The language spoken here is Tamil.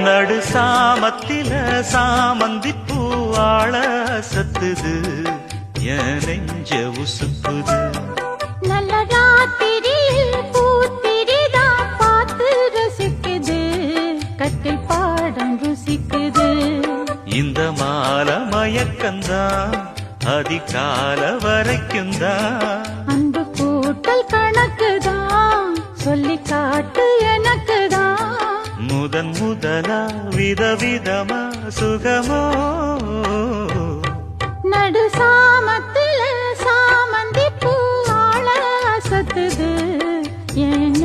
நடு சாமத்தில சாமந்தி பூவாழ சத்துது என் நெஞ்ச உசுக்குது. நல்ல ராத்திரியில் பூத்திரிதான் பார்த்து ரசிக்குது, கட்டில் பாடம் ருசிக்குது. இந்த மால மயக்கந்தான் அதிகால வரைக்கும் தான். அன்பு கூட்டல் கணக்குதான் சொல்லி காட்டு எனக்குதான். முதன் முதலா விதவிதமா சுகமோ. நடு சாமத்தில சாமந்தி பூ ஆள அசத்துது என்